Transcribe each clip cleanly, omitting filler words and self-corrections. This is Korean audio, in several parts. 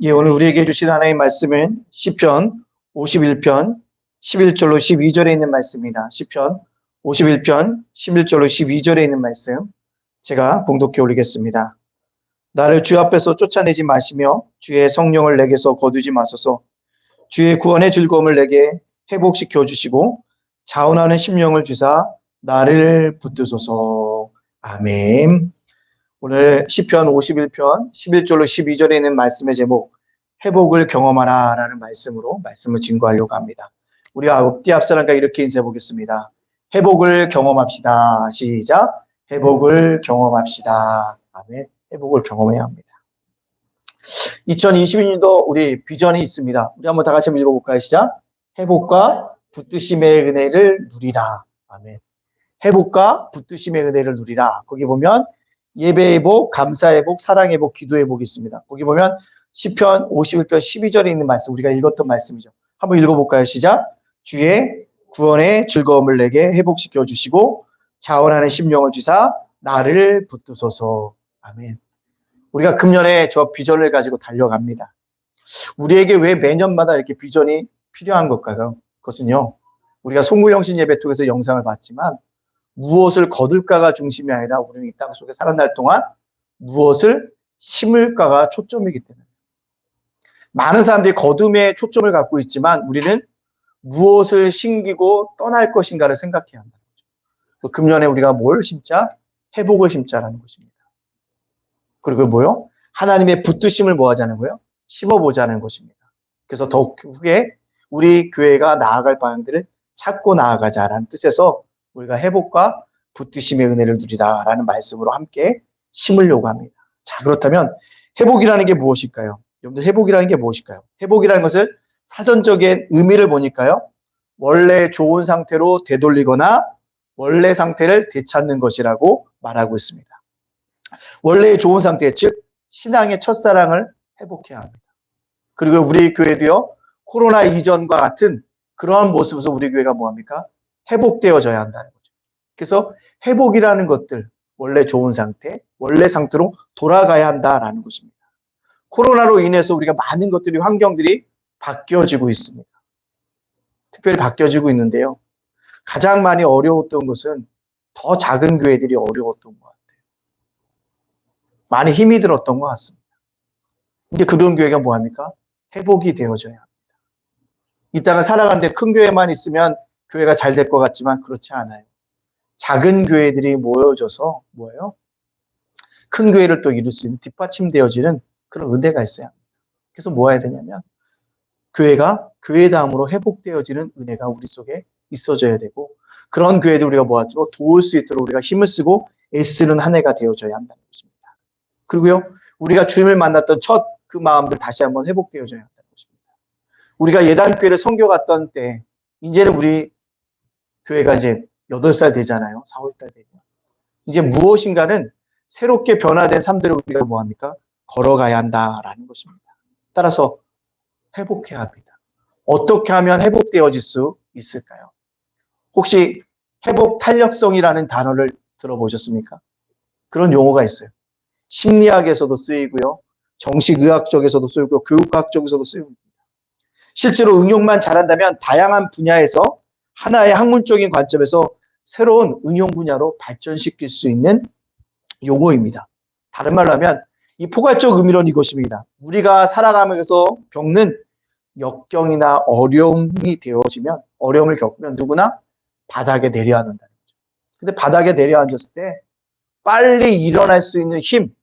예, 오늘 우리에게 주신 하나님의 말씀은 시편 51편 11절로 12절에 있는 말씀입니다. 시편 51편 11절로 12절에 있는 말씀 제가 봉독해 올리겠습니다. 나를 주 앞에서 쫓아내지 마시며 주의 성령을 내게서 거두지 마소서. 주의 구원의 즐거움을 내게 회복시켜 주시고 자원하는 심령을 주사 나를 붙드소서. 아멘. 오늘 시편 51편 11절로 12절에 있는 말씀의 제목 회복을 경험하라 라는 말씀으로 말씀을 증거하려고 합니다. 우리 앞뒤 앞사람과 이렇게 인사해 보겠습니다. 회복을 경험합시다. 시작. 회복을 경험합시다. 아멘. 회복을 경험해야 합니다. 2022년도 우리 비전이 있습니다. 우리 한번 다 같이 한번 읽어볼까요? 시작. 회복과 붙드심의 은혜를 누리라. 아멘. 회복과 붙드심의 은혜를 누리라. 거기 보면 예배 회복, 감사 회복, 사랑 회복, 기도 회복이 있습니다. 거기 보면 시편 51편 12절에 있는 말씀, 우리가 읽었던 말씀이죠. 한번 읽어볼까요? 시작. 주의 구원의 즐거움을 내게 회복시켜 주시고 자원하는 심령을 주사 나를 붙드소서. 아멘. 우리가 금년에 저 비전을 가지고 달려갑니다. 우리에게 왜 매년마다 이렇게 비전이 필요한 걸까요? 그것은요, 우리가 송구영신 예배 통해서 영상을 봤지만 무엇을 거둘까가 중심이 아니라 우리는 이 땅 속에 살아날 동안 무엇을 심을까가 초점이기 때문에 많은 사람들이 거둠에 초점을 갖고 있지만 우리는 무엇을 심기고 떠날 것인가를 생각해야 한다는 거죠. 금년에 우리가 뭘 심자? 회복을 심자라는 것입니다. 그리고 뭐요? 하나님의 붙드심을 뭐 하자는 거예요? 심어보자는 것입니다. 그래서 더욱 크게 우리 교회가 나아갈 방향들을 찾고 나아가자라는 뜻에서 우리가 회복과 붙드심의 은혜를 누리다라는 말씀으로 함께 심으려고 합니다. 자, 그렇다면 회복이라는 게 무엇일까요? 여러분들 회복이라는 게 무엇일까요? 회복이라는 것을 사전적인 의미를 보니까요, 원래 좋은 상태로 되돌리거나 원래 상태를 되찾는 것이라고 말하고 있습니다. 원래의 좋은 상태, 즉 신앙의 첫사랑을 회복해야 합니다. 그리고 우리 교회도요, 코로나 이전과 같은 그러한 모습에서 우리 교회가 뭐합니까? 회복되어져야 한다는 거죠. 그래서 회복이라는 것들, 원래 좋은 상태, 원래 상태로 돌아가야 한다라는 것입니다. 코로나로 인해서 우리가 많은 것들이, 환경들이 바뀌어지고 있습니다. 특별히 바뀌어지고 있는데요. 가장 많이 어려웠던 것은 더 작은 교회들이 어려웠던 것 같아요. 많이 힘이 들었던 것 같습니다. 이제 그런 교회가 뭐합니까? 회복이 되어져야 합니다. 이 땅을 살아가는데 큰 교회만 있으면 교회가 잘 될 것 같지만 그렇지 않아요. 작은 교회들이 모여져서 뭐예요? 큰 교회를 또 이룰 수 있는 뒷받침되어지는 그런 은혜가 있어야 합니다. 그래서 뭐 해야 되냐면 교회가 교회다움으로 회복되어지는 은혜가 우리 속에 있어져야 되고, 그런 교회들 우리가 뭐하죠? 도울 수 있도록 우리가 힘을 쓰고 애쓰는 한 해가 되어져야 한다는 것입니다. 그리고요, 우리가 주님을 만났던 첫 그 마음들 다시 한번 회복되어져야 한다는 것입니다. 우리가 예단교회를 선교 갔던 때, 이제는 우리 교회가 이제 8살 되잖아요. 4월달 되면. 이제 무엇인가는 새롭게 변화된 삶들을 우리가 뭐합니까? 걸어가야 한다라는 것입니다. 따라서 회복해야 합니다. 어떻게 하면 회복되어질 수 있을까요? 혹시 회복 탄력성이라는 단어를 들어보셨습니까? 그런 용어가 있어요. 심리학에서도 쓰이고요. 정신의학적에서도 쓰이고 교육학적에서도 쓰입니다. 실제로 응용만 잘한다면 다양한 분야에서 하나의 학문적인 관점에서 새로운 응용 분야로 발전시킬 수 있는 용어입니다. 다른 말로 하면 이 포괄적 의미로는 이것입니다. 우리가 살아가면서 겪는 역경이나 어려움이 되어지면, 어려움을 겪으면 누구나 바닥에 내려앉는다는 거죠. 근데 바닥에 내려앉았을 때 빨리 일어날 수 있는 힘,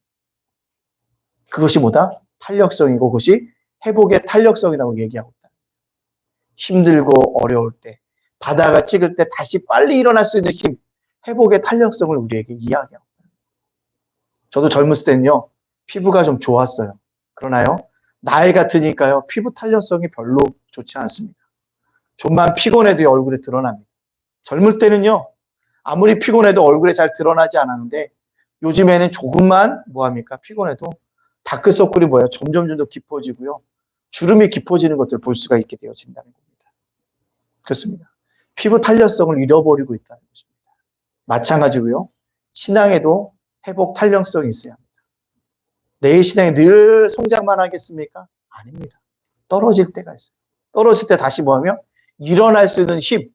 그것이 뭐다? 탄력성이고 그것이 회복의 탄력성이라고 얘기하고 있다. 힘들고 어려울 때, 바닥을 찍을 때 다시 빨리 일어날 수 있는 힘, 회복의 탄력성을 우리에게 이야기하고 있다. 저도 젊었을 때는요, 피부가 좀 좋았어요. 그러나요, 나이가 드니까요, 피부 탄력성이 별로 좋지 않습니다. 좀만 피곤해도 얼굴에 드러납니다. 젊을 때는요, 아무리 피곤해도 얼굴에 잘 드러나지 않았는데 요즘에는 조금만 뭐합니까? 피곤해도 다크서클이 뭐예요? 점점 더 깊어지고요. 주름이 깊어지는 것들을 볼 수가 있게 되어진다는 겁니다. 그렇습니다. 피부 탄력성을 잃어버리고 있다는 것입니다. 마찬가지고요. 신앙에도 회복 탄력성이 있어야 합니다. 내 신앙이 늘 성장만 하겠습니까? 아닙니다. 떨어질 때가 있어요. 떨어질 때 다시 뭐하며? 일어날 수 있는 힘,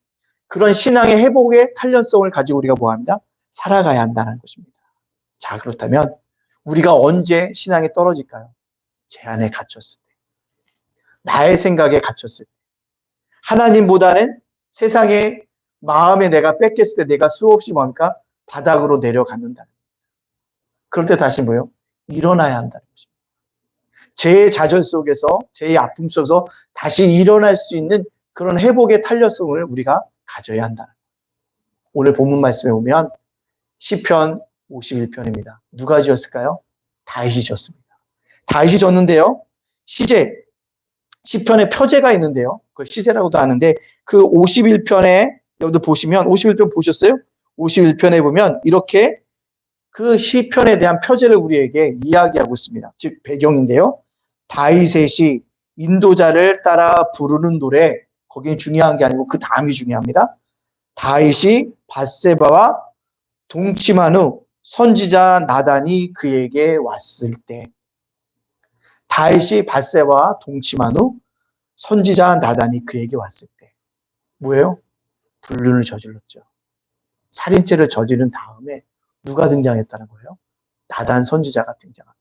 그런 신앙의 회복의 탄력성을 가지고 우리가 뭐합니다? 살아가야 한다는 것입니다. 자, 그렇다면 우리가 언제 신앙이 떨어질까요? 제 안에 갇혔을 때, 나의 생각에 갇혔을 때, 하나님보다는 세상의 마음에 내가 뺏겼을 때 내가 수없이 뭡니까? 바닥으로 내려갔는다. 그럴 때 다시 뭐예요? 일어나야 한다는 것입니다. 제 좌절 속에서, 제 아픔 속에서 다시 일어날 수 있는 그런 회복의 탄력성을 우리가 가져야 한다. 오늘 본문 말씀에 보면 시편 51편입니다. 누가 지었을까요? 다윗이 지었습니다. 다윗이 지었는데요. 시편에 표제가 있는데요. 그걸 시제라고도 하는데 그 51편에 여러분들 보시면 51편 보셨어요? 51편에 보면 이렇게 그 시편에 대한 표제를 우리에게 이야기하고 있습니다. 즉 배경인데요. 다윗의 시 인도자를 따라 부르는 노래, 거기는 중요한 게 아니고 그 다음이 중요합니다. 다윗이 밧세바와 동침한 후 선지자 나단이 그에게 왔을 때, 다윗이 밧세바와 동침한 후 선지자 나단이 그에게 왔을 때 뭐예요? 불륜을 저질렀죠. 살인죄를 저지른 다음에 누가 등장했다는 거예요? 나단 선지자가 등장했다.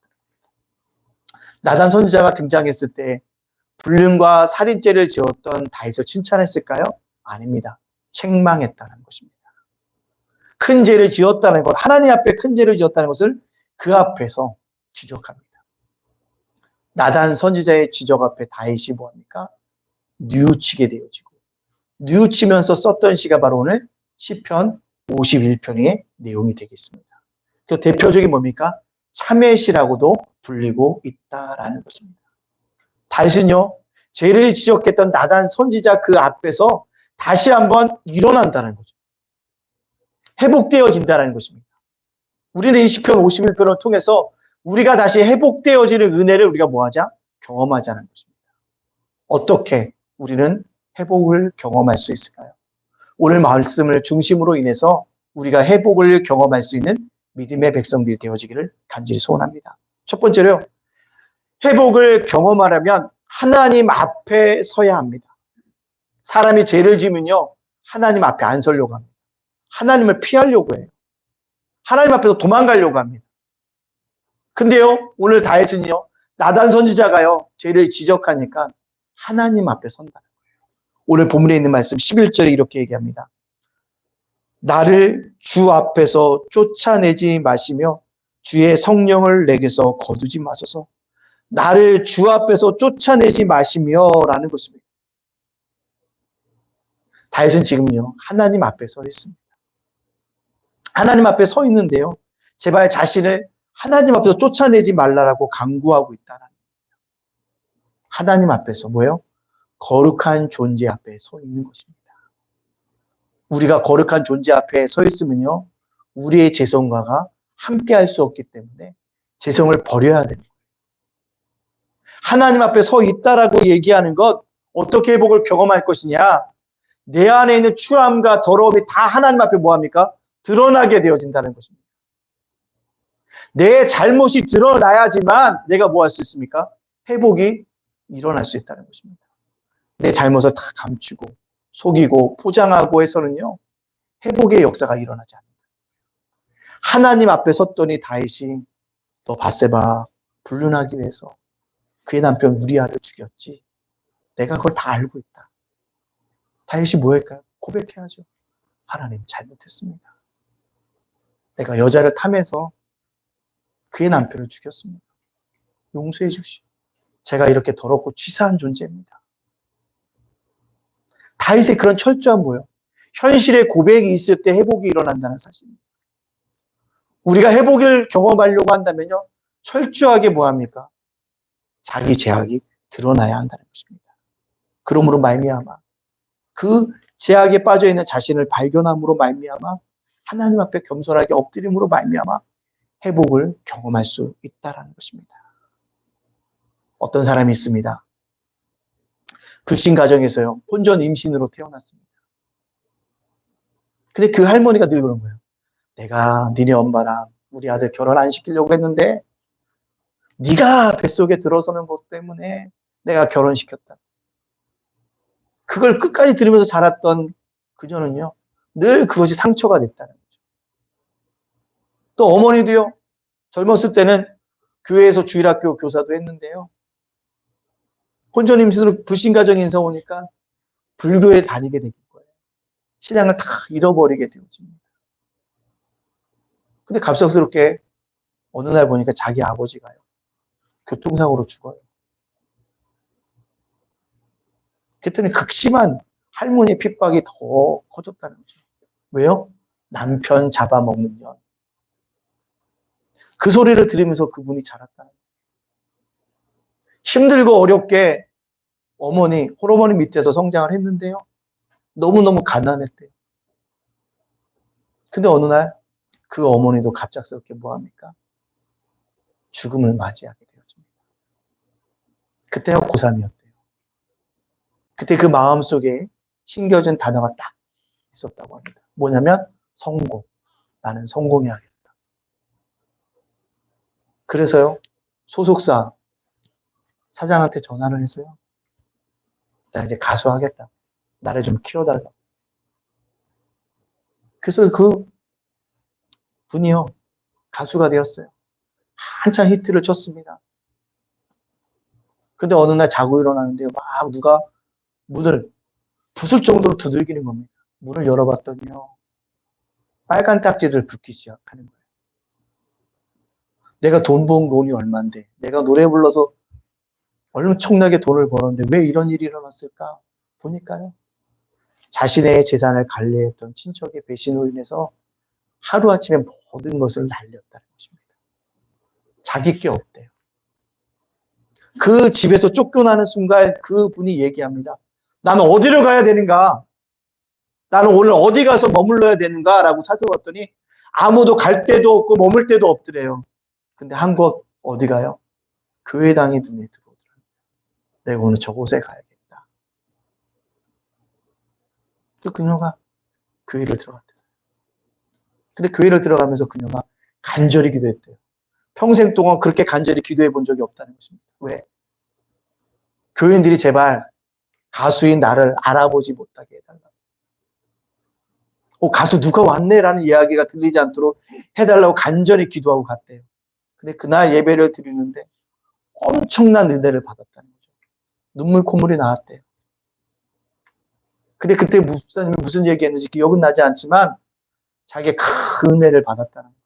나단 선지자가 등장했을 때 불륜과 살인죄를 지었던 다윗을 칭찬했을까요? 아닙니다. 책망했다는 것입니다. 큰 죄를 지었다는 것, 하나님 앞에 큰 죄를 지었다는 것을 그 앞에서 지적합니다. 나단 선지자의 지적 앞에 다윗이 뭐합니까? 뉘우치게 되어지고, 뉘우치면서 썼던 시가 바로 오늘 시편 51편의 내용이 되겠습니다. 그 대표적인 뭡니까? 참회시라고도 불리고 있다라는 것입니다. 다윗은요, 죄를 지적했던 나단 선지자 그 앞에서 다시 한번 일어난다는 거죠. 회복되어진다는 것입니다. 우리는 이 시편 51편을 통해서 우리가 다시 회복되어지는 은혜를 우리가 뭐하자? 경험하자는 것입니다. 어떻게 우리는 회복을 경험할 수 있을까요? 오늘 말씀을 중심으로 인해서 우리가 회복을 경험할 수 있는 믿음의 백성들이 되어지기를 간절히 소원합니다. 첫 번째로요, 회복을 경험하려면 하나님 앞에 서야 합니다. 사람이 죄를 지으면요, 하나님 앞에 안 서려고 합니다. 하나님을 피하려고 해요. 하나님 앞에서 도망가려고 합니다. 근데요, 오늘 다윗은요, 나단 선지자가요, 죄를 지적하니까 하나님 앞에 선다는 거예요. 오늘 본문에 있는 말씀 11절에 이렇게 얘기합니다. 나를 주 앞에서 쫓아내지 마시며 주의 성령을 내게서 거두지 마소서. 나를 주 앞에서 쫓아내지 마시며 라는 것입니다. 다윗은 지금요, 하나님 앞에 서 있습니다. 하나님 앞에 서 있는데요, 제발 자신을 하나님 앞에서 쫓아내지 말라라고 강구하고 있다는 거예요. 하나님 앞에서 뭐예요? 거룩한 존재 앞에 서 있는 것입니다. 우리가 거룩한 존재 앞에 서 있으면요, 우리의 죄성과가 함께 할 수 없기 때문에 죄성을 버려야 됩니다. 하나님 앞에 서 있다라고 얘기하는 것, 어떻게 회복을 경험할 것이냐? 내 안에 있는 추함과 더러움이 다 하나님 앞에 뭐합니까? 드러나게 되어진다는 것입니다. 내 잘못이 드러나야지만 내가 뭐 할 수 있습니까? 회복이 일어날 수 있다는 것입니다. 내 잘못을 다 감추고 속이고 포장하고 해서는요, 회복의 역사가 일어나지 않는다. 하나님 앞에 섰더니 다윗이 너 밧세바 불륜하기 위해서 그의 남편 우리아를 죽였지. 내가 그걸 다 알고 있다. 다윗이 뭐 할까요? 고백해야죠. 하나님 잘못했습니다. 내가 여자를 탐해서 그의 남편을 죽였습니다. 용서해 주시오. 제가 이렇게 더럽고 치사한 존재입니다. 다윗의 그런 철저한 뭐예요? 현실의 고백이 있을 때 회복이 일어난다는 사실입니다. 우리가 회복을 경험하려고 한다면요, 철저하게 뭐합니까? 자기 죄악이 드러나야 한다는 것입니다. 그러므로 말미암아 그 죄악에 빠져있는 자신을 발견함으로 말미암아 하나님 앞에 겸손하게 엎드림으로 말미암아 회복을 경험할 수 있다는 것입니다. 어떤 사람이 있습니다. 불신 가정에서요, 혼전 임신으로 태어났습니다. 근데 그 할머니가 늘 그런 거예요. 내가 니네 엄마랑 우리 아들 결혼 안 시키려고 했는데 네가 뱃속에 들어서는 것 때문에 내가 결혼시켰다. 그걸 끝까지 들으면서 자랐던 그녀는요, 늘 그것이 상처가 됐다는 거죠. 또 어머니도요, 젊었을 때는 교회에서 주일학교 교사도 했는데요. 혼전 임신으로 불신가정이 인사 오니까 불교에 다니게 된 거예요. 신앙을 다 잃어버리게 되어집니다. 근데 갑작스럽게 어느 날 보니까 자기 아버지가요, 교통사고로 죽어요. 그랬더니 극심한 할머니의 핍박이 더 커졌다는 거죠. 왜요? 남편 잡아먹는 년. 그 소리를 들으면서 그분이 자랐다는 거예요. 힘들고 어렵게 홀어머니 밑에서 성장을 했는데요. 너무너무 가난했대요. 근데 어느 날 그 어머니도 갑작스럽게 뭐합니까? 죽음을 맞이하게 되어집니다. 그때가 고3이었대요. 그때 그 마음속에 심겨진 단어가 딱 있었다고 합니다. 뭐냐면 성공. 나는 성공해야겠다. 그래서요, 소속사 사장한테 전화를 해서요, 나 이제 가수 하겠다. 나를 좀 키워달라. 그래서 그 분이요, 가수가 되었어요. 한참 히트를 쳤습니다. 근데 어느 날 자고 일어나는데 막 누가 문을 부술 정도로 두들기는 겁니다. 문을 열어봤더니요, 빨간 딱지를 붓기 시작하는 거예요. 내가 돈 번 돈이 얼만데, 내가 노래 불러서 엄청나게 돈을 벌었는데 왜 이런 일이 일어났을까? 보니까요, 자신의 재산을 관리했던 친척의 배신으로 인해서 하루아침에 모든 것을 날렸다는 것입니다. 자기 게 없대요. 그 집에서 쫓겨나는 순간 그 분이 얘기합니다. 나는 어디로 가야 되는가? 나는 오늘 어디 가서 머물러야 되는가? 라고 찾아봤더니 아무도 갈 데도 없고 머물 데도 없더래요. 근데 한 곳 어디 가요? 교회당이 눈에 들어오더라고요. 내가 오늘 저곳에 가야겠다. 그녀가 교회를 들어갔대요. 근데 교회를 들어가면서 그녀가 간절히 기도했대요. 평생 동안 그렇게 간절히 기도해 본 적이 없다는 것입니다. 왜? 교인들이 제발 가수인 나를 알아보지 못하게 해달라. 가수 누가 왔네라는 이야기가 들리지 않도록 해달라고 간절히 기도하고 갔대요. 근데 그날 예배를 드리는데 엄청난 은혜를 받았다는 거죠. 눈물 콧물이 나왔대요. 근데 그때 목사님이 무슨 얘기했는지 기억은 나지 않지만 자기가 큰 은혜를 받았다는 거예요.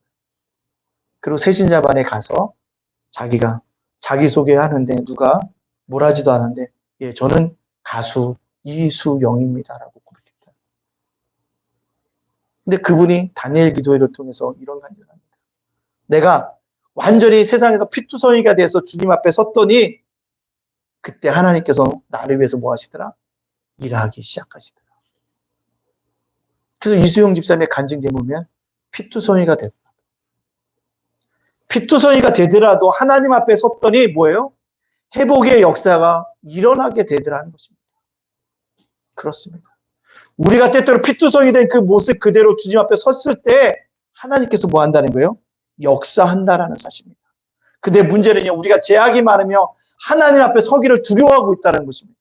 그리고 새신자반에 가서 자기가 자기소개하는데 누가 뭘 하지도 않은데, 예, 저는 가수 이수영입니다라고 고백했다. 근데 그분이 다니엘 기도회를 통해서 이런 간증을 합니다. 내가 완전히 세상에서 피투성이가 돼서 주님 앞에 섰더니 그때 하나님께서 나를 위해서 뭐 하시더라? 일하기 시작하시더라. 그래서 이수영 집사님의 간증 제목이면 피투성이가 되더라. 피투성이가 되더라도 하나님 앞에 섰더니 뭐예요? 회복의 역사가 일어나게 되더라는 것입니다. 그렇습니다. 우리가 때때로 피투성이 된 그 모습 그대로 주님 앞에 섰을 때 하나님께서 뭐 한다는 거예요? 역사한다라는 사실입니다. 근데 문제는요, 우리가 죄악이 많으며 하나님 앞에 서기를 두려워하고 있다는 것입니다.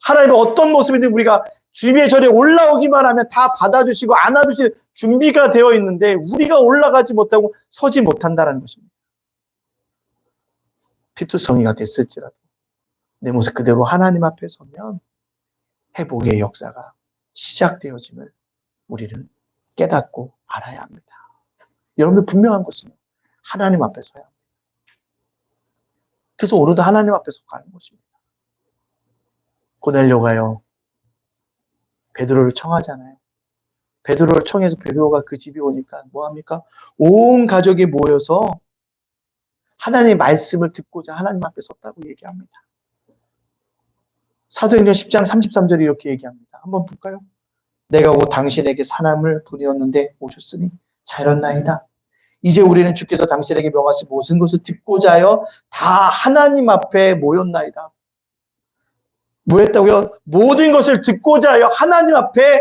하나님은 어떤 모습이든 우리가 주님의 절에 올라오기만 하면 다 받아주시고 안아주실 준비가 되어 있는데 우리가 올라가지 못하고 서지 못한다는 것입니다. 피투성이가 됐을지라도 내 모습 그대로 하나님 앞에 서면 회복의 역사가 시작되어짐을 우리는 깨닫고 알아야 합니다. 여러분들 분명한 것은 하나님 앞에 서야 합니다. 그래서 오늘도 하나님 앞에서 가는 것입니다. 고넬료가요, 베드로를 청하잖아요. 베드로를 청해서 베드로가 그 집에 오니까 뭐합니까? 온 가족이 모여서 하나님의 말씀을 듣고자 하나님 앞에 섰다고 얘기합니다. 사도행전 10장 33절에 이렇게 얘기합니다. 한번 볼까요? 내가 곧 당신에게 사람을 보내었는데 오셨으니 잘했나이다. 이제 우리는 주께서 당신에게 명하신 모든 것을 듣고자 하여 다 하나님 앞에 모였나이다. 뭐 했다고요? 모든 것을 듣고자 하여 하나님 앞에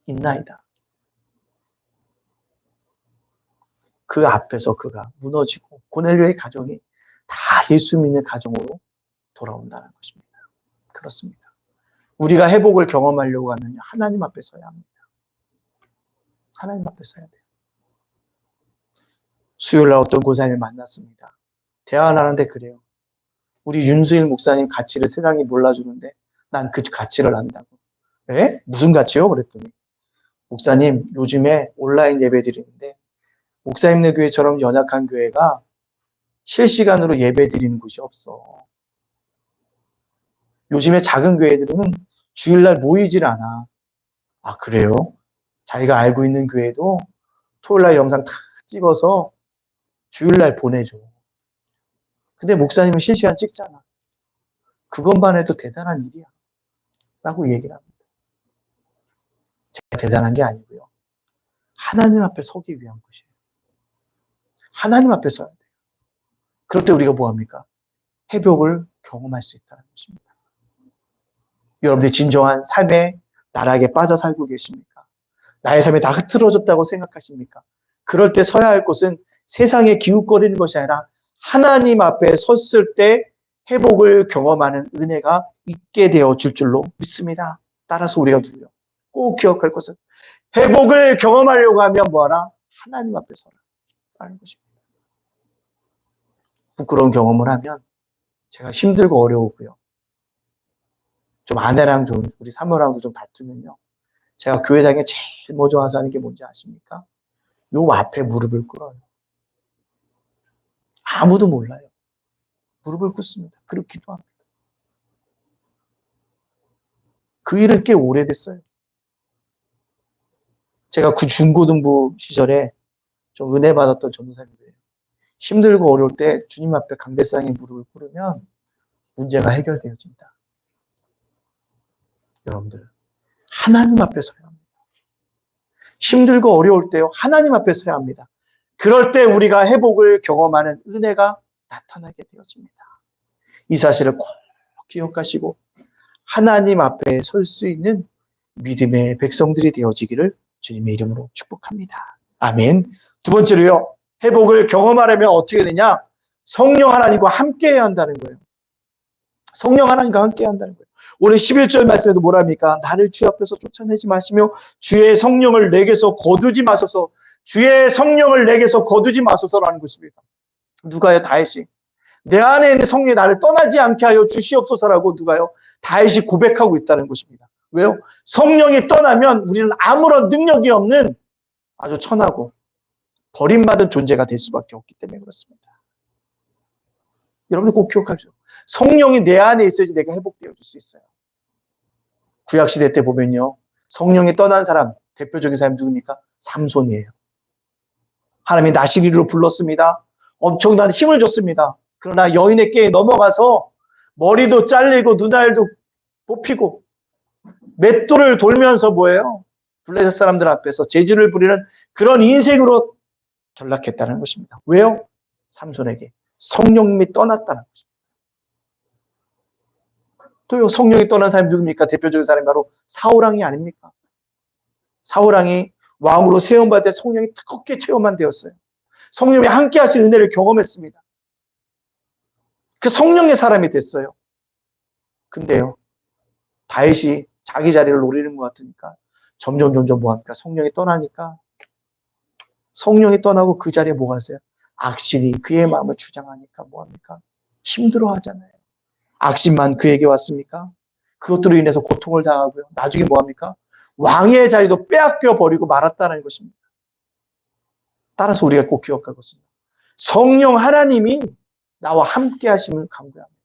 있나이다. 그 앞에서 그가 무너지고 고넬료의 가정이 다 예수 믿는 가정으로 돌아온다는 것입니다. 그렇습니다. 우리가 회복을 경험하려고 하면 하나님 앞에 서야 합니다. 하나님 앞에 서야 돼요. 수요일 날 어떤 고사님을 만났습니다. 대화하는데 그래요. 우리 윤수일 목사님 가치를 세상이 몰라주는데 난 그 가치를 안다고. 에? 무슨 가치요? 그랬더니 목사님 요즘에 온라인 예배 드리는데 목사님네 교회처럼 연약한 교회가 실시간으로 예배 드리는 곳이 없어. 요즘에 작은 교회들은 주일날 모이질 않아. 아 그래요? 자기가 알고 있는 교회도 토요일날 영상 다 찍어서 주일날 보내줘. 근데 목사님은 실시간 찍잖아. 그것만 해도 대단한 일이야. 라고 얘기를 합니다. 제가 대단한 게 아니고요. 하나님 앞에 서기 위한 것이에요. 하나님 앞에 서야 돼요. 그럴 때 우리가 뭐합니까? 회복을 경험할 수 있다는 것입니다. 여러분들이 진정한 삶의 나락에 빠져 살고 계십니까? 나의 삶이 다 흐트러졌다고 생각하십니까? 그럴 때 서야 할 곳은 세상에 기웃거리는 것이 아니라 하나님 앞에 섰을 때 회복을 경험하는 은혜가 있게 되어 줄 줄로 믿습니다. 따라서 우리가 누구요? 꼭 기억할 것은 회복을 경험하려고 하면 뭐하라? 하나님 앞에 서라 라는 것입니다. 부끄러운 경험을 하면 제가 힘들고 어려우고요. 좀 아내랑 좀 우리 사모랑도 좀 다투면요. 제가 교회당에 제일 먼저 와서 하는 게 뭔지 아십니까? 요 앞에 무릎을 꿇어요. 아무도 몰라요. 무릎을 꿇습니다. 그리고 기도합니다. 그 일은 꽤 오래됐어요. 제가 그 중고등부 시절에 좀 은혜 받았던 전도사님이에요. 힘들고 어려울 때 주님 앞에 강대상에 무릎을 꿇으면 문제가 해결되어진다. 여러분들 하나님 앞에 서야 합니다. 힘들고 어려울 때요 하나님 앞에 서야 합니다. 그럴 때 우리가 회복을 경험하는 은혜가 나타나게 되어집니다. 이 사실을 꼭 기억하시고 하나님 앞에 설 수 있는 믿음의 백성들이 되어지기를 주님의 이름으로 축복합니다. 아멘. 두 번째로요. 회복을 경험하려면 어떻게 되냐? 성령 하나님과 함께해야 한다는 거예요. 성령 하나님과 함께해야 한다는 거예요. 오늘 11절 말씀에도 뭐랍니까? 나를 주 앞에서 쫓아내지 마시며 주의 성령을 내게서 거두지 마소서. 주의 성령을 내게서 거두지 마소서라는 것입니다. 누가요? 다윗이. 내 안에 있는 성령이 나를 떠나지 않게 하여 주시옵소서라고 누가요? 다윗이 고백하고 있다는 것입니다. 왜요? 성령이 떠나면 우리는 아무런 능력이 없는 아주 천하고 버림받은 존재가 될 수밖에 없기 때문에 그렇습니다. 여러분들 꼭 기억하십시오. 성령이 내 안에 있어야지 내가 회복되어질 수 있어요. 구약시대 때 보면요. 성령이 떠난 사람, 대표적인 사람이 누굽니까? 삼손이에요. 하나님이 나시리로 불렀습니다. 엄청난 힘을 줬습니다. 그러나 여인의 꾀에 넘어가서 머리도 잘리고 눈알도 뽑히고 맷돌을 돌면서 뭐예요? 블레셋 사람들 앞에서 제주를 부리는 그런 인생으로 전락했다는 것입니다. 왜요? 삼손에게 성령님이 떠났다는 것입니다. 또요, 성령이 떠난 사람이 누굽니까? 대표적인 사람이 바로 사울왕이 아닙니까? 사울왕이 왕으로 세움받을 때 성령이 뜨겁게 체험한 되었어요. 성령이 함께 하신 은혜를 경험했습니다. 그 성령의 사람이 됐어요. 근데요, 다윗이 자기 자리를 노리는 것 같으니까 점점 뭐합니까? 성령이 떠나니까 성령이 떠나고 그 자리에 뭐가 있어요? 악신이 그의 마음을 주장하니까 뭐합니까? 힘들어 하잖아요. 악신만 그에게 왔습니까? 그것들로 인해서 고통을 당하고요. 나중에 뭐합니까? 왕의 자리도 빼앗겨 버리고 말았다는 것입니다. 따라서 우리가 꼭 기억할 것입니다. 성령 하나님이 나와 함께 하심을 간구합니다.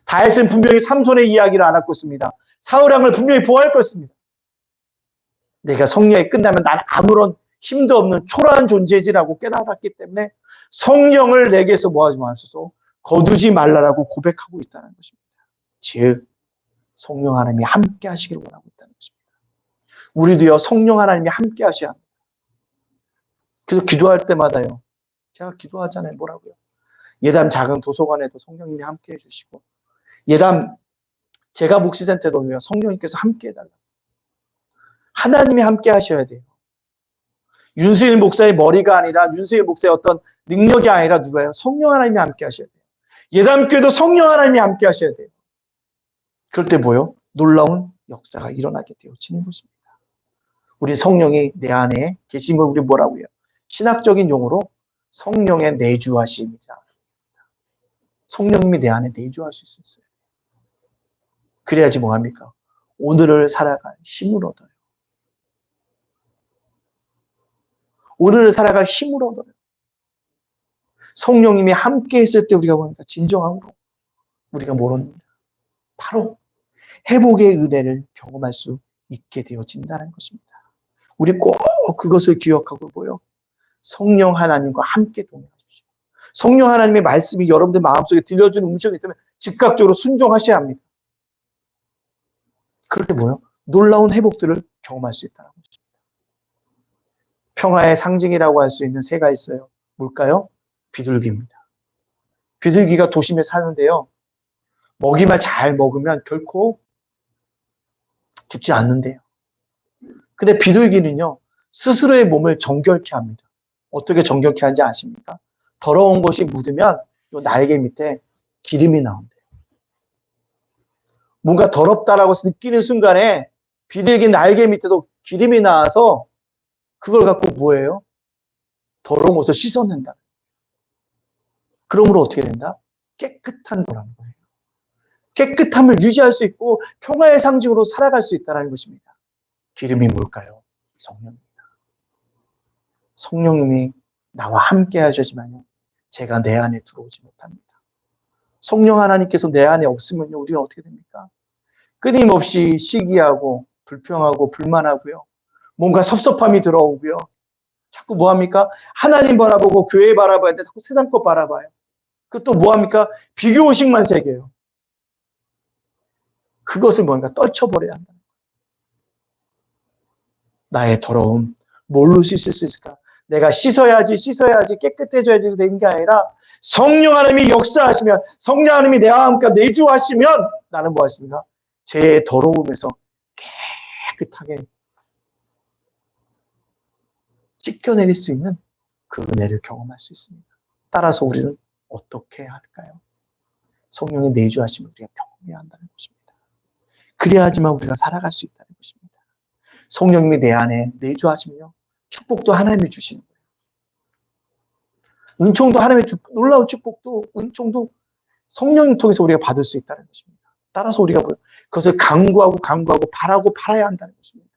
다윗은 분명히 삼손의 이야기를 안 하고 있습니다. 사울왕을 분명히 보호할 것입니다. 내가 성령이 끝나면 나는 아무런 힘도 없는 초라한 존재지라고 깨달았기 때문에 성령을 내게서 뭐하지 마소서 거두지 말라라고 고백하고 있다는 것입니다. 즉 성령 하나님이 함께 하시기를 원하고 있다는 것입니다. 우리도요 성령 하나님이 함께 하셔야 합니다. 그래서 기도할 때마다요 제가 기도하잖아요. 뭐라고요? 예담 작은 도서관에도 성령님이 함께 해주시고 예담 제가 목시센터도요 성령님께서 함께 해달라고 하나님이 함께 하셔야 돼요. 윤수일 목사의 머리가 아니라 윤수일 목사의 어떤 능력이 아니라 누가요? 성령 하나님이 함께 하셔야 돼요. 예담교회도 성령 하나님이 함께 하셔야 돼요. 그럴 때 뭐요? 놀라운 역사가 일어나게 되어지는 것입니다. 우리 성령이 내 안에 계신 걸 우리 뭐라고 해요? 신학적인 용어로 성령의 내주하심이라. 성령님이 내 안에 내주하실 수 있어요. 그래야지 뭐합니까? 오늘을 살아갈 힘을 얻어요. 오늘을 살아갈 힘을 얻어요. 성령님이 함께 있을 때 우리가 보니까 진정함으로 우리가 뭘 얻는다? 바로 회복의 은혜를 경험할 수 있게 되어진다는 것입니다. 우리 꼭 그것을 기억하고 뭐요? 성령 하나님과 함께 동행하십시오. 성령 하나님의 말씀이 여러분들 마음속에 들려주는 음성이 있다면 즉각적으로 순종하셔야 합니다. 그럴 때 뭐요? 놀라운 회복들을 경험할 수 있다는 것입니다. 평화의 상징이라고 할 수 있는 새가 있어요. 뭘까요? 비둘기입니다. 비둘기가 도심에 사는데요. 먹이만 잘 먹으면 결코 죽지 않는데요. 근데 비둘기는요, 스스로의 몸을 정결케 합니다. 어떻게 정결케 하는지 아십니까? 더러운 것이 묻으면 이 날개 밑에 기름이 나온대요. 뭔가 더럽다라고 느끼는 순간에 비둘기 날개 밑에도 기름이 나와서 그걸 갖고 뭐예요? 더러운 것을 씻어낸다. 그러므로 어떻게 된다? 깨끗한 거라는 거예요. 깨끗함을 유지할 수 있고 평화의 상징으로 살아갈 수 있다는 것입니다. 기름이 뭘까요? 성령입니다. 성령님이 나와 함께 하시지만요, 제가 내 안에 들어오지 못합니다. 성령 하나님께서 내 안에 없으면요, 우리는 어떻게 됩니까? 끊임없이 시기하고 불평하고 불만하고요, 뭔가 섭섭함이 들어오고요, 자꾸 뭐합니까? 하나님 바라보고 교회 바라봐야 되는데 자꾸 세상 것 바라봐요. 그것도 뭐합니까? 비교의식만 새겨요. 그것을 뭔가 떨쳐버려야 한다. 나의 더러움 뭘로 씻을 수 있을까? 내가 씻어야지 깨끗해져야지 되는 게 아니라 성령 하나님이 역사하시면, 성령 하나님이 내와 함께 내주하시면 나는 뭐 하십니까? 제 더러움에서 깨끗하게 씻겨내릴 수 있는 그 은혜를 경험할 수 있습니다. 따라서 우리는 어떻게 할까요? 성령의 내주하심을 우리가 경험해야 한다는 것입니다. 그래야지만 우리가 살아갈 수 있다는 것입니다. 성령님이 내 안에 내주하시면요, 축복도 하나님이 주시는 거예요. 은총도 하나님의 놀라운 축복도, 은총도 성령을 통해서 우리가 받을 수 있다는 것입니다. 따라서 우리가 그것을 강구하고 바라고 팔아야 한다는 것입니다.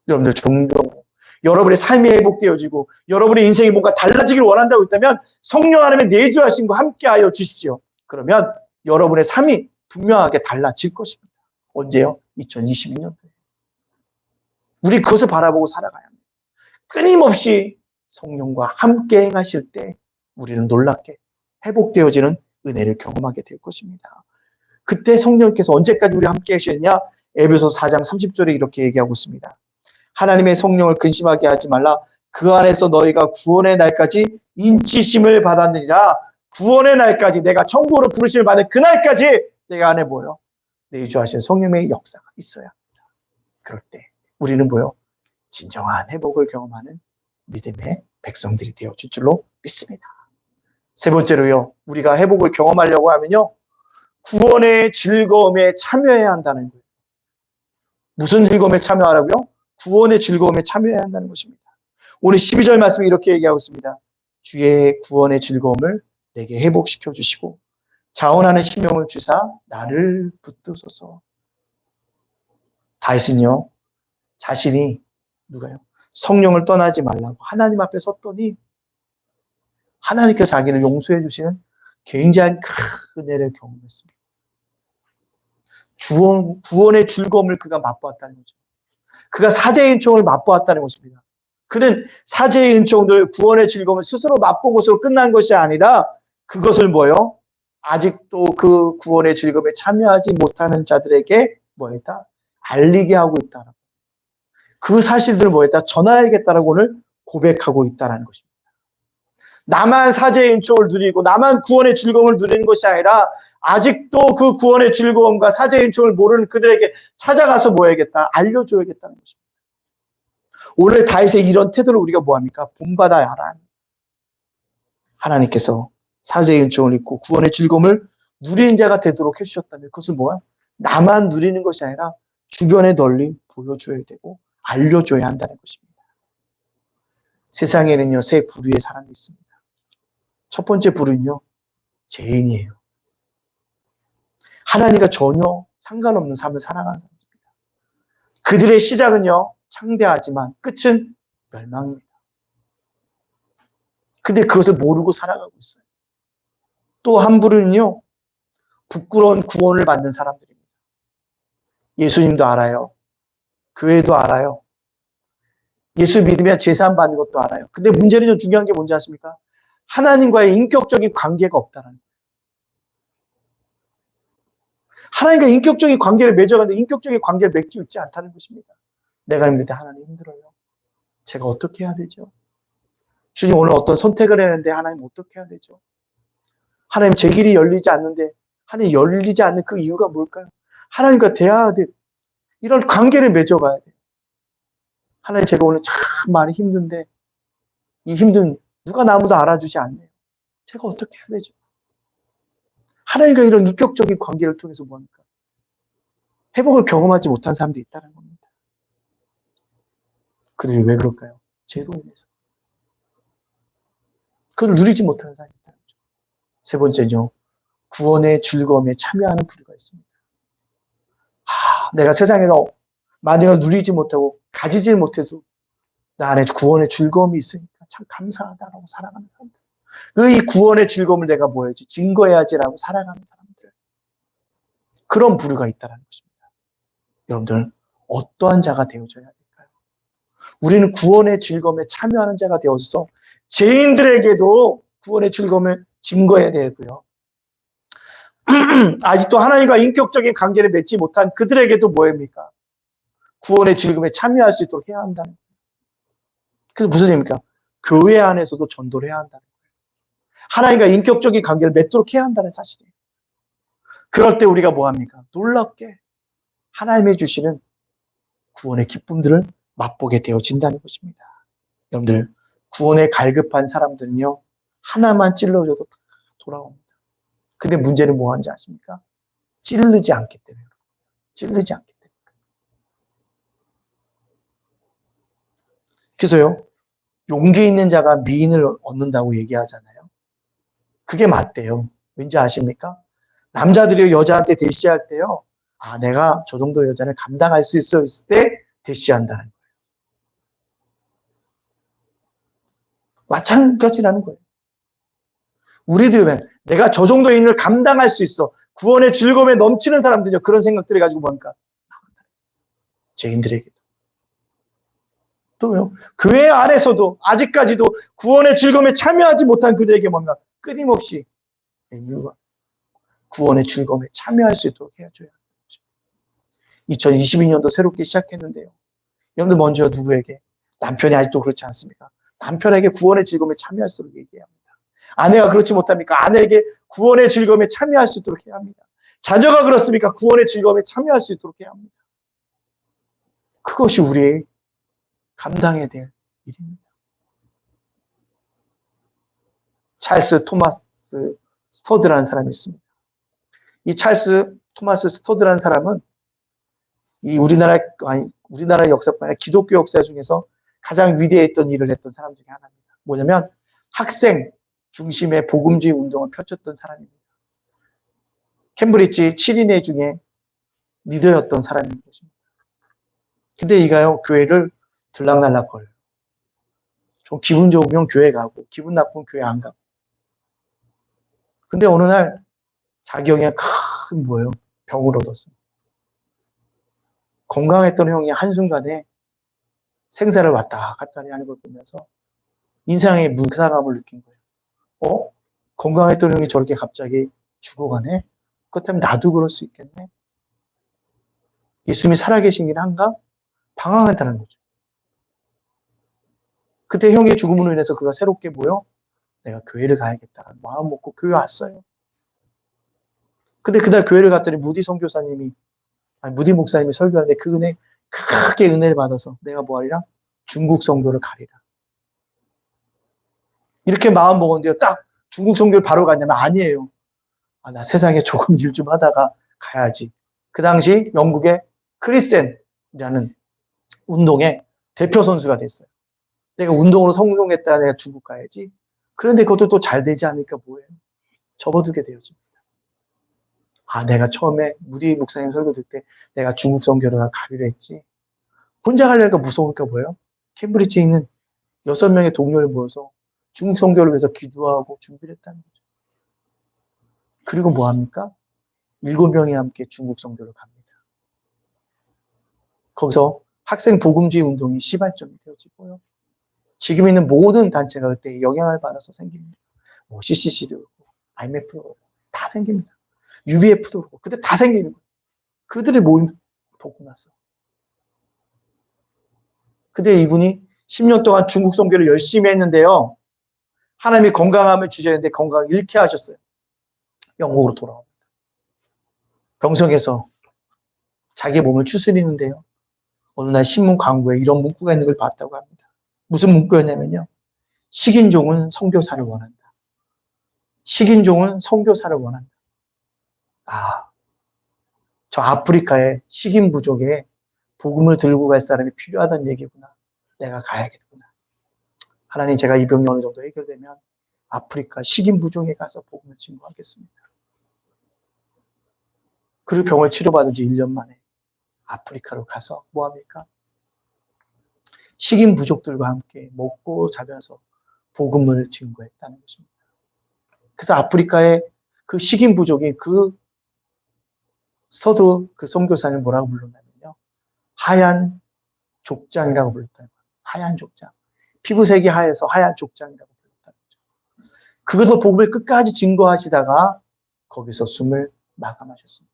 여러분들 종종 여러분의 삶이 회복되어지고 여러분의 인생이 뭔가 달라지길 원한다고 있다면 성령 하나님의 내주하심과 함께하여 주십시오. 그러면 여러분의 삶이 분명하게 달라질 것입니다. 언제요? 2022년도에. 우리 그것을 바라보고 살아가야 합니다. 끊임없이 성령과 함께 행하실 때 우리는 놀랍게 회복되어지는 은혜를 경험하게 될 것입니다. 그때 성령께서 언제까지 우리와 함께 하시느냐? 에베소서 4장 30절에 이렇게 얘기하고 있습니다. 하나님의 성령을 근심하게 하지 말라. 그 안에서 너희가 구원의 날까지 인치심을 받았느니라. 구원의 날까지, 내가 천국으로 부르심을 받는 그날까지 내가 안에 뭐요? 내주하신 성령의 역사가 있어야 합니다. 그럴 때 우리는 뭐요? 진정한 회복을 경험하는 믿음의 백성들이 되어질 줄로 믿습니다. 세 번째로요, 우리가 회복을 경험하려고 하면요, 구원의 즐거움에 참여해야 한다는 거예요. 무슨 즐거움에 참여하라고요? 구원의 즐거움에 참여해야 한다는 것입니다. 오늘 12절 말씀이 이렇게 얘기하고 있습니다. 주의 구원의 즐거움을 내게 회복시켜 주시고 자원하는 심령을 주사 나를 붙드소서. 다윗은요, 자신이 누가요? 성령을 떠나지 말라고 하나님 앞에 섰더니 하나님께서 자기를 용서해 주시는 굉장한 큰 은혜를 경험했습니다. 구원의 즐거움을 그가 맛보았다는 거죠. 그가 사제의 은총을 맛보았다는 것입니다. 그는 사제의 은총들, 구원의 즐거움을 스스로 맛보고서 끝난 것이 아니라 그것을 뭐요? 아직도 그 구원의 즐거움에 참여하지 못하는 자들에게 뭐했다? 알리게 하고 있다라고. 그 사실들을 뭐했다? 전하야겠다라고 오늘 고백하고 있다는 것입니다. 나만 사제의 은총을 누리고 나만 구원의 즐거움을 누리는 것이 아니라 아직도 그 구원의 즐거움과 사제의 은총을 모르는 그들에게 찾아가서 뭐 해야겠다? 알려줘야겠다는 것입니다. 오늘 다윗의 이런 태도를 우리가 뭐합니까? 본받아야 하라. 하나님께서 사제의 은총을 입고 구원의 즐거움을 누리는 자가 되도록 해주셨다면 그것은 뭐야? 나만 누리는 것이 아니라 주변에 널리 보여줘야 되고 알려줘야 한다는 것입니다. 세상에는요, 세 부류의 사람이 있습니다. 첫 번째 부류는요, 죄인이에요. 하나님과 전혀 상관없는 삶을 살아가는 사람입니다. 그들의 시작은요, 창대하지만 끝은 멸망입니다. 근데 그것을 모르고 살아가고 있어요. 또 한 부류는요, 부끄러운 구원을 받는 사람들입니다. 예수님도 알아요. 교회도 알아요. 예수 믿으면 제사함 받는 것도 알아요. 근데 문제는 중요한 게 뭔지 아십니까? 하나님과의 인격적인 관계가 없다는 거예요. 하나님과 인격적인 관계를 맺어가는데 인격적인 관계를 맺지 있지 않다는 것입니다. 내가 힘들 때 하나님 힘들어요. 제가 어떻게 해야 되죠? 주님 오늘 어떤 선택을 해야 하는데 하나님 어떻게 해야 되죠? 하나님 제 길이 열리지 않는데 하나님 열리지 않는 그 이유가 뭘까요? 하나님과 대화해야 돼. 이런 관계를 맺어가야 돼요. 하나님 제가 오늘 참 많이 힘든데 이 힘든 누가 아무도 알아주지 않네요. 제가 어떻게 해야 되죠? 하나님과 이런 인격적인 관계를 통해서 뭐합니까? 회복을 경험하지 못한 사람들이 있다는 겁니다. 그들이 왜 그럴까요? 죄로 인해서. 그걸 누리지 못하는 사람이 있다는 거죠. 세 번째는요. 구원의 즐거움에 참여하는 부류가 있습니다. 내가 세상에서 많은 걸 누리지 못하고 가지지 못해도 나 안에 구원의 즐거움이 있으니까 참 감사하다라고 살아가는 사람들. 이 구원의 즐거움을 내가 뭐 해야지? 증거해야지라고 살아가는 사람들. 그런 부류가 있다는 것입니다. 여러분들 어떠한 자가 되어져야 될까요? 우리는 구원의 즐거움에 참여하는 자가 되어서 죄인들에게도 구원의 즐거움을 증거해야 되고요. 아직도 하나님과 인격적인 관계를 맺지 못한 그들에게도 뭐입니까? 구원의 즐거움에 참여할 수 있도록 해야 한다는 거예요. 그래서 무슨 얘기입니까? 교회 안에서도 전도를 해야 한다는 거예요. 하나님과 인격적인 관계를 맺도록 해야 한다는 사실이에요. 그럴 때 우리가 뭐합니까? 놀랍게 하나님이 주시는 구원의 기쁨들을 맛보게 되어진다는 것입니다. 여러분들 구원에 갈급한 사람들은요. 하나만 찔러줘도 다 돌아옵니다. 근데 문제는 뭐하는지 아십니까? 찌르지 않기 때문에. 찌르지 않기 때문에. 그래서요. 용기 있는 자가 미인을 얻는다고 얘기하잖아요. 그게 맞대요. 왠지 아십니까? 남자들이 여자한테 대시할 때요. 내가 저 정도 여자를 감당할 수 있을 때 대시한다는 거예요. 마찬가지라는 거예요. 우리도 내가 저 정도의 인을 감당할 수 있어. 구원의 즐거움에 넘치는 사람들이요. 그런 생각들을 가지고 뭡니까? 죄인들에게도. 또요. 교회 안에서도 아직까지도 구원의 즐거움에 참여하지 못한 그들에게 뭡니까? 끊임없이 구원의 즐거움에 참여할 수 있도록 해줘야 합니다. 2022년도 새롭게 시작했는데요. 여러분들 먼저 누구에게? 남편이 아직도 그렇지 않습니까? 남편에게 구원의 즐거움에 참여할 수 있도록 얘기해야 합니다. 아내가 그렇지 못합니까? 아내에게 구원의 즐거움에 참여할 수 있도록 해야 합니다. 자녀가 그렇습니까? 구원의 즐거움에 참여할 수 있도록 해야 합니다. 그것이 우리의 감당해야 될 일입니다. 찰스 토마스 스터드라는 사람이 있습니다. 이 찰스 토마스 스터드라는 사람은 이 우리나라 역사뿐 아니라 기독교 역사 중에서 가장 위대했던 일을 했던 사람 중에 하나입니다. 뭐냐면 학생 중심의 복음주의 운동을 펼쳤던 사람입니다. 캠브리지 7인회 중에 리더였던 사람인 것입니다. 근데 이가요 교회를 들락날락거려요. 좀 기분 좋으면 교회 가고 기분 나쁘면 교회 안 가고. 근데 어느 날 자기 형이 큰 병을 얻었어요. 건강했던 형이 한순간에 생사를 왔다 갔다 하는 걸 보면서 인생의 무상함을 느낀 거예요. 건강했던 형이 저렇게 갑자기 죽어가네? 그렇다면 나도 그럴 수 있겠네? 예수님이 살아계신긴 한가? 방황한다는 거죠. 그때 형의 죽음으로 인해서 그가 새롭게 내가 교회를 가야겠다는 마음 먹고 교회 왔어요. 근데 그날 교회를 갔더니 무디 목사님이 설교하는데 그 은혜, 크게 은혜를 받아서 내가 중국 선교를 가리라. 이렇게 마음 먹었는데요. 딱 중국 선교를 바로 갔냐면 아니에요. 나 세상에 조금 일 좀 하다가 가야지. 그 당시 영국의 크리센이라는 운동의 대표 선수가 됐어요. 내가 운동으로 성공했다, 내가 중국 가야지. 그런데 그것도 또 잘 되지 않으니까 뭐예요? 접어두게 되어집니다. 내가 처음에 무디 목사님 설교 듣을 때 내가 중국 선교를 가기로 했지. 혼자 가려니까 무서우니까 뭐예요? 캠브리지에 있는 6명의 동료를 모여서 중국 선교를 위해서 기도하고 준비를 했다는 거죠. 그리고 뭐 합니까? 7명이 함께 중국 선교를 갑니다. 거기서 학생 복음주의 운동이 시발점이 되어지고요. 지금 있는 모든 단체가 그때 영향을 받아서 생깁니다. CCC도 그렇고, IMF도 그렇고, 다 생깁니다. UBF도 그렇고, 그때 다 생기는 거예요. 그들의 모임 보고 나서. 근데 이분이 10년 동안 중국 선교를 열심히 했는데요. 하나님이 건강함을 주셨는데 건강을 잃게 하셨어요. 영국으로 돌아옵니다. 병석에서 자기 몸을 추스리는데요. 어느 날 신문 광고에 이런 문구가 있는 걸 봤다고 합니다. 무슨 문구였냐면요. 식인종은 선교사를 원한다. 식인종은 선교사를 원한다. 저 아프리카의 식인 부족에 복음을 들고 갈 사람이 필요하다는 얘기구나. 내가 가야겠구나. 하나님, 제가 이 병이 어느 정도 해결되면 아프리카 식인 부족에 가서 복음을 증거하겠습니다. 그리고 병을 치료받은 지 1년 만에 아프리카로 가서 뭐합니까? 식인 부족들과 함께 먹고 자면서 복음을 증거했다는 것입니다. 그래서 아프리카의 그 식인 부족이 서두 그 선교사를 뭐라고 불렀냐면요. 하얀 족장이라고 불렀다는 거예요. 하얀 족장. 피부색이 하얘서 하얀 족장이라고 불렀다는 거죠. 그것도 복음을 끝까지 증거하시다가 거기서 숨을 마감하셨습니다.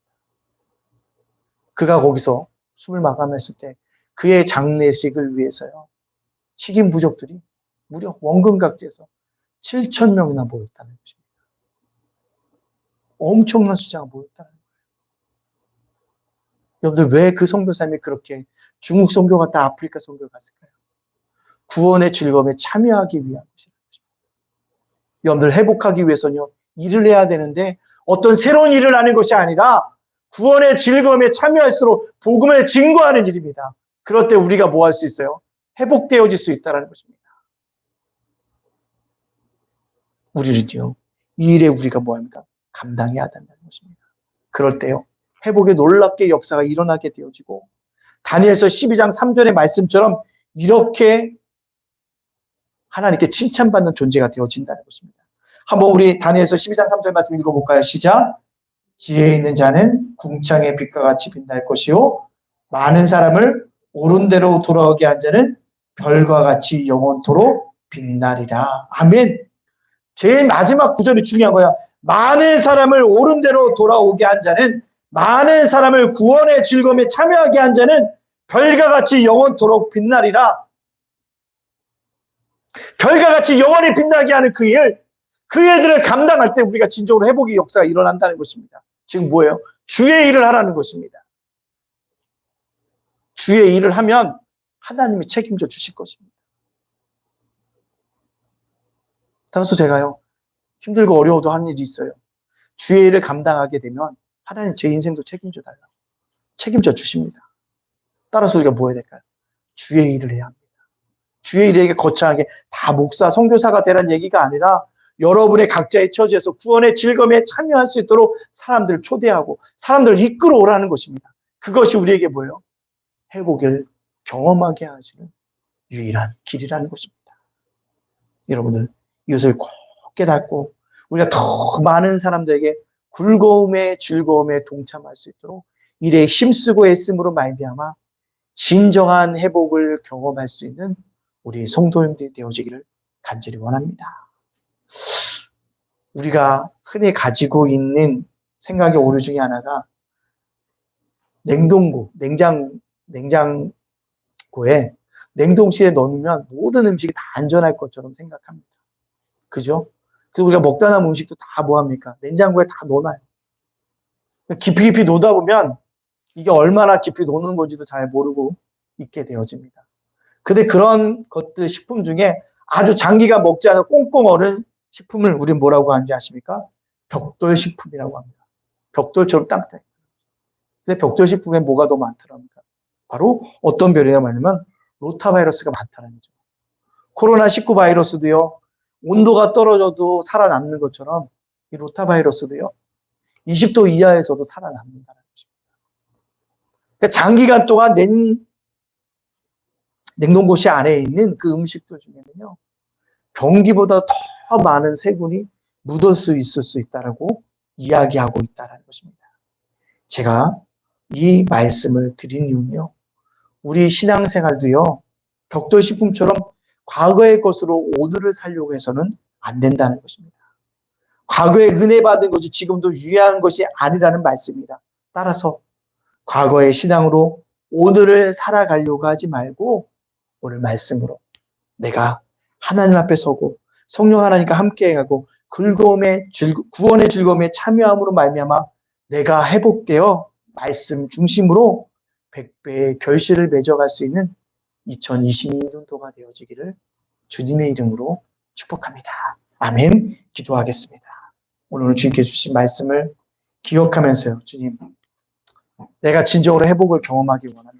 그가 거기서 숨을 마감했을 때 그의 장례식을 위해서요. 식인 부족들이 무려 원근각지에서 7,000명이나 모였다는 것입니다. 엄청난 숫자가 모였다는 거예요. 여러분들, 왜 그 선교사님이 그렇게 중국 선교 갔다 아프리카 선교 갔을까요? 구원의 즐거움에 참여하기 위한 것입니다. 여러분들, 회복하기 위해서는요, 일을 해야 되는데 어떤 새로운 일을 하는 것이 아니라 구원의 즐거움에 참여할수록 복음을 증거하는 일입니다. 그럴 때 우리가 뭐 할 수 있어요? 회복되어질 수 있다는 것입니다. 우리는요, 이 일에 우리가 뭐 합니까? 감당해야 된다는 것입니다. 그럴 때요, 회복의 놀랍게 역사가 일어나게 되어지고, 다니엘서 12장 3절의 말씀처럼 이렇게 하나님께 칭찬받는 존재가 되어진다는 것입니다. 한번 우리 다니엘서 12장 3절 말씀 읽어볼까요? 시작. 지혜 있는 자는 궁창의 빛과 같이 빛날 것이요, 많은 사람을 옳은 대로 돌아오게 한 자는 별과 같이 영원토록 빛나리라. 아멘. 제일 마지막 구절이 중요한 거야. 많은 사람을 옳은 대로 돌아오게 한 자는, 많은 사람을 구원의 즐거움에 참여하게 한 자는 별과 같이 영원토록 빛나리라. 별과 같이 영원히 빛나게 하는 그 일, 그 일들을 감당할 때 우리가 진정으로 회복의 역사가 일어난다는 것입니다. 지금 뭐예요? 주의 일을 하라는 것입니다. 주의 일을 하면 하나님이 책임져 주실 것입니다. 따라서 제가요, 힘들고 어려워도 하는 일이 있어요. 주의 일을 감당하게 되면 하나님 제 인생도 책임져 달라고 책임져 주십니다. 따라서 우리가 뭐 해야 될까요? 주의 일을 해야 합니다. 주의 일에게 거창하게 다 목사, 선교사가 되라는 얘기가 아니라 여러분의 각자의 처지에서 구원의 즐거움에 참여할 수 있도록 사람들을 초대하고 사람들을 이끌어 오라는 것입니다. 그것이 우리에게 뭐예요? 회복을 경험하게 해주는 유일한 길이라는 것입니다. 여러분들, 이것을 꼭 깨닫고 우리가 더 많은 사람들에게 굴거움의 즐거움에 동참할 수 있도록 일에 힘쓰고 애씀으로 말미암아 진정한 회복을 경험할 수 있는 우리 성도님들이 되어지기를 간절히 원합니다. 우리가 흔히 가지고 있는 생각의 오류 중에 하나가 냉장고에 냉동실에 넣으면 모든 음식이 다 안전할 것처럼 생각합니다. 그죠? 그래서 우리가 먹다 남은 음식도 다 뭐합니까? 냉장고에 다 넣어놔요. 깊이 놓다 보면 이게 얼마나 깊이 놓는 건지도 잘 모르고 있게 되어집니다. 근데 그런 것들 식품 중에 아주 장기가 먹지 않은 꽁꽁 얼은 식품을 우린 뭐라고 하는지 아십니까? 벽돌식품이라고 합니다. 벽돌처럼 땅땅. 근데 벽돌식품에 뭐가 더 많더랍니까? 바로 어떤 별이냐 말하면 로타바이러스가 많다는 거죠. 코로나19 바이러스도요, 온도가 떨어져도 살아남는 것처럼 이 로타바이러스도요, 20도 이하에서도 살아남는다는 것입니다. 그러니까 장기간 동안 냉동고시 안에 있는 그 음식들 중에는요, 변기보다 더 많은 세균이 묻을 수 있을 수 있다라고 이야기하고 있다는 것입니다. 제가 이 말씀을 드린 이유는요, 우리 신앙생활도요, 벽돌식품처럼 과거의 것으로 오늘을 살려고 해서는 안 된다는 것입니다. 과거에 은혜 받은 것이 지금도 유효한 것이 아니라는 말씀입니다. 따라서 과거의 신앙으로 오늘을 살아가려고 하지 말고 오늘 말씀으로 내가 하나님 앞에 서고 성령 하나님과 함께하고 구원의 즐거움에 참여함으로 말미암아 내가 회복되어 말씀 중심으로 100배의 결실을 맺어갈 수 있는 2022년도가 되어지기를 주님의 이름으로 축복합니다. 아멘. 기도하겠습니다. 오늘 주님께 주신 말씀을 기억하면서요. 주님, 내가 진정으로 회복을 경험하기 원합니다.